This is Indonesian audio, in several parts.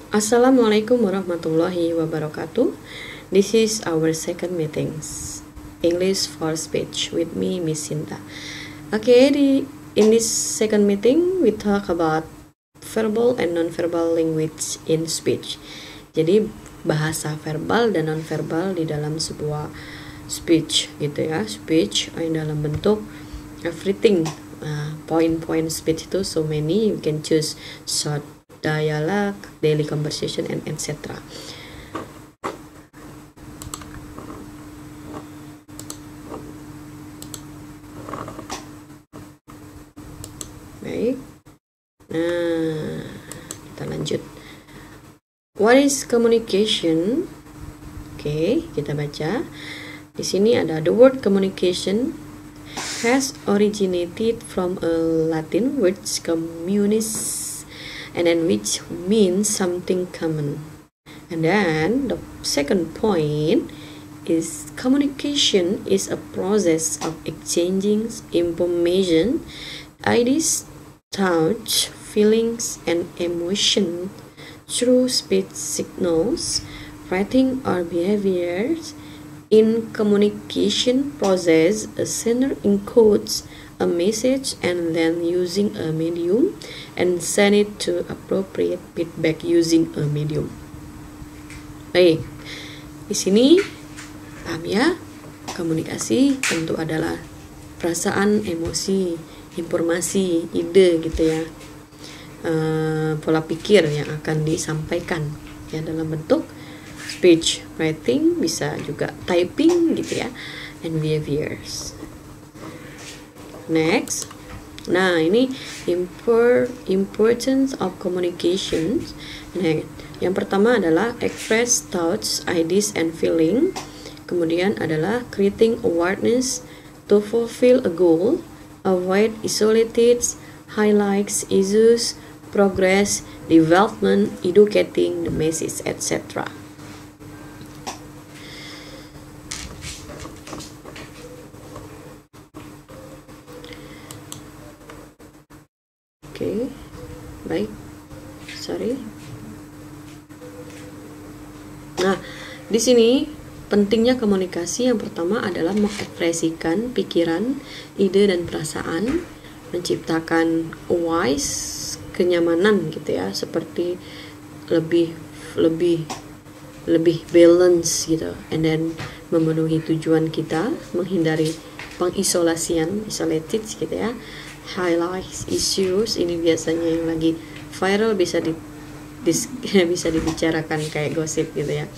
Assalamualaikum warahmatullahi wabarakatuh. This is our second meetings, English for speech with me, Miss Sinta. Okay, in this second meeting we talk about verbal and non-verbal language in speech. Jadi bahasa verbal dan non-verbal di dalam sebuah speech gitu ya. Speech dalam bentuk everything. Point speech itu so many, you can choose short dialogue, daily conversation, and etc. Baik. Nah, kita lanjut. What is communication? Oke, kita baca. Di sini ada the word communication has originated from a Latin word communis, and then which means something common. And then the second point is communication is a process of exchanging information, ideas, thoughts, feelings, and emotion through speech signals, writing, or behaviors. In communication process, a sender encodes a message and then using a medium and send it to appropriate feedback using a medium. Baik, di sini paham ya, komunikasi tentu adalah perasaan, emosi, informasi, ide gitu ya, pola pikir yang akan disampaikan ya dalam bentuk speech, writing, bisa juga typing gitu ya, and behaviors. Next, nah ini importance of communications. Nah, yang pertama adalah express thoughts, ideas, and feeling. Kemudian adalah creating awareness to fulfill a goal, avoid isolated, highlights issues, progress, development, educating the message, etc. Oke, baik, sorry. Nah, di sini pentingnya komunikasi yang pertama adalah mengekspresikan pikiran, ide, dan perasaan, menciptakan wise, kenyamanan gitu ya, seperti lebih balance gitu, and then memenuhi tujuan kita, menghindari pengisolasian, isolated gitu ya. Highlights issues, ini biasanya yang lagi viral, bisa bisa dibicarakan kayak gosip gitu ya,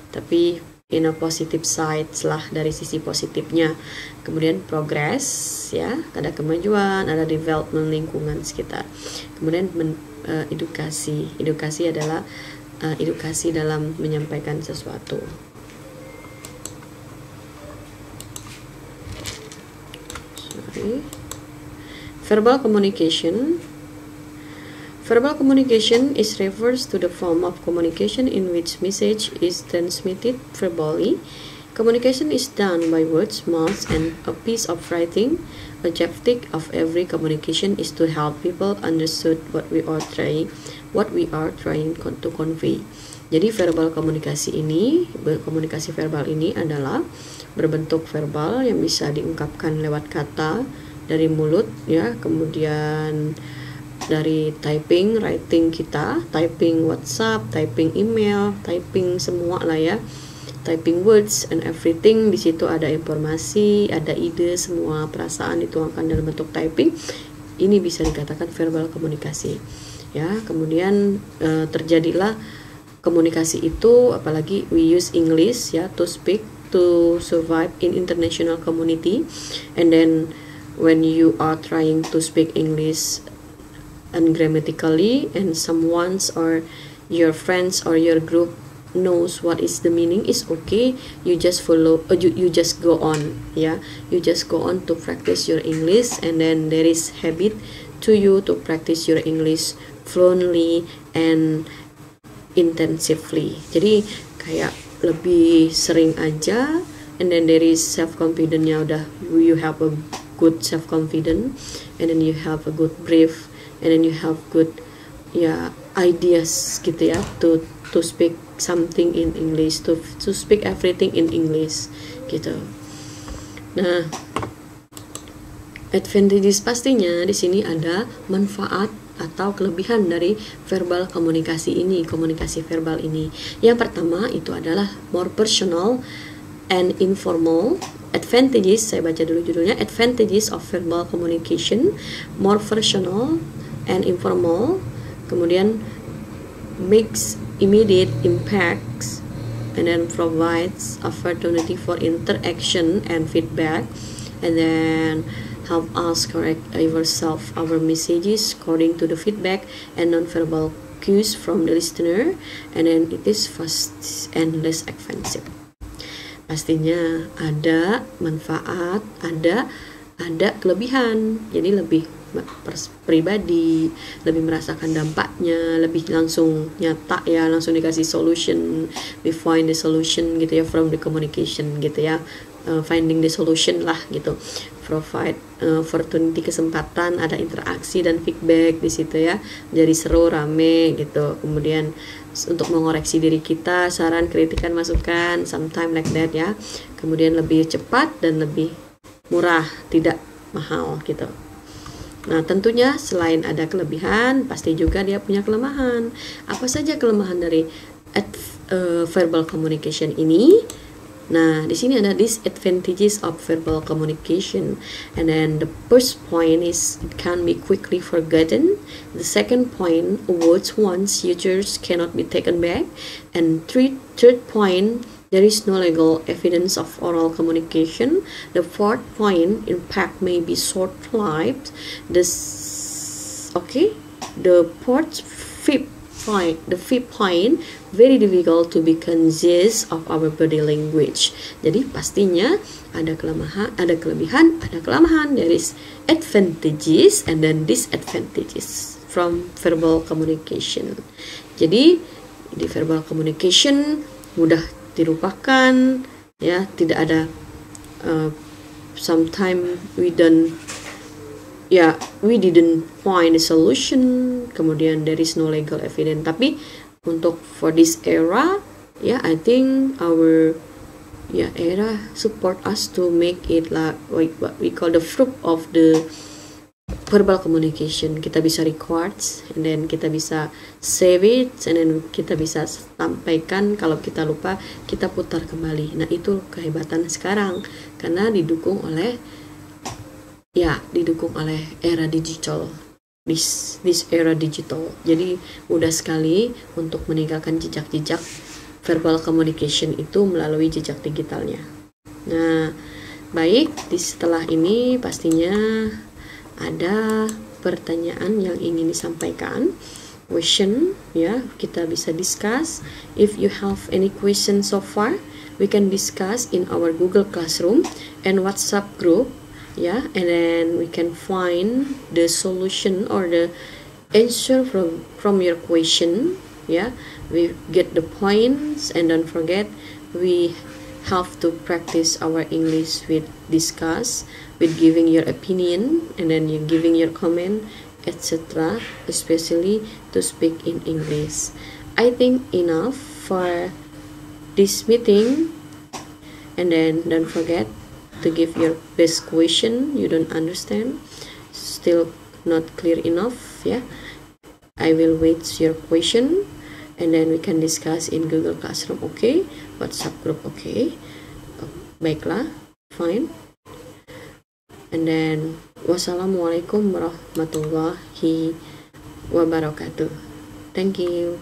tapi in a positive side lah, dari sisi positifnya. Kemudian progress ya, ada kemajuan, ada development lingkungan sekitar. Kemudian edukasi adalah edukasi dalam menyampaikan sesuatu. Verbal communication. Verbal communication is refers to the form of communication in which message is transmitted verbally. Communication is done by words, mouth, and a piece of writing. Objective of every communication is to help people understood what we are trying to convey. Jadi verbal komunikasi verbal ini adalah berbentuk verbal yang bisa diungkapkan lewat kata dari mulut ya, kemudian dari typing, writing kita, typing WhatsApp, typing email, typing semua lah ya, typing words and everything. Di situ ada informasi, ada ide, semua perasaan itu akan dalam bentuk typing. Ini bisa dikatakan verbal komunikasi ya. Kemudian terjadilah komunikasi itu, apalagi we use English ya, to speak, to survive in international community. And then when you are trying to speak English ungrammatically and someone's or your friends or your group knows what is the meaning, is okay, you just follow, you just go on ya, you just go on to practice your English, and then there is habit to you to practice your English fluently and intensively. Jadi kayak lebih sering aja, and then there is self confidence-nya udah, you have a good self confidence, and then you have a good brief, and then you have good ideas gitu ya, to speak something in English, to speak everything in English gitu. Nah, advantages pastinya di sini ada manfaat atau kelebihan dari verbal komunikasi ini, komunikasi verbal ini. Yang pertama itu adalah more personal and informal. Advantages, saya baca dulu judulnya, advantages of verbal communication, more personal and informal, kemudian makes immediate impacts, and then provides opportunity for interaction and feedback, and then help us correct ourselves, our messages according to the feedback and non-verbal cues from the listener, and then it is fast and less expensive. Pastinya ada manfaat, ada kelebihan, jadi lebih pribadi, lebih merasakan dampaknya, lebih langsung nyata ya, langsung dikasih solution, we find the solution gitu ya, from the communication gitu ya, finding the solution lah gitu, provide opportunity, kesempatan, ada interaksi dan feedback di situ ya, jadi seru, rame gitu. Kemudian untuk mengoreksi diri kita, saran, kritikan, masukan, sometime like that ya. Kemudian lebih cepat dan lebih murah, tidak mahal gitu. Nah, tentunya selain ada kelebihan, pasti juga dia punya kelemahan. Apa saja kelemahan dari verbal communication ini? Nah, di sini ada disadvantages of verbal communication. And then the first point is it can be quickly forgotten. The second point, words once used cannot be taken back. And third point, there is no legal evidence of oral communication. The fourth point, impact may be short-lived. The fifth point, very difficult to be conscious of our body language. Jadi pastinya ada kelemahan, ada kelebihan, ada kelemahan. There is advantages and then disadvantages from verbal communication. Jadi di verbal communication mudah dilupakan ya, tidak ada sometimes we didn't find a solution, kemudian there is no legal evidence. Tapi untuk for this era ya, I think our era support us to make it like what we call the fruit of the verbal communication. Kita bisa record, and then kita bisa save it, and then kita bisa sampaikan. Kalau kita lupa, kita putar kembali. Nah, itu kehebatan sekarang karena didukung oleh era digital. This era digital. Jadi mudah sekali untuk meninggalkan jejak-jejak verbal communication itu melalui jejak digitalnya. Nah, baik, setelah ini pastinya ada pertanyaan yang ingin disampaikan, question ya, kita bisa discuss. If you have any question so far, we can discuss in our Google Classroom and WhatsApp group ya, and then we can find the solution or the answer from your question ya. We get the points, and don't forget we have to practice our English with discuss, with giving your opinion, and then you giving your comment, etc., especially to speak in English. I think enough for this meeting, and then don't forget to give your best question you don't understand, still not clear enough ya. I will wait your question, and then we can discuss in Google Classroom, okay? WhatsApp group, okay? Baiklah, fine. And then wassalamualaikum warahmatullahi wabarakatuh. Thank you.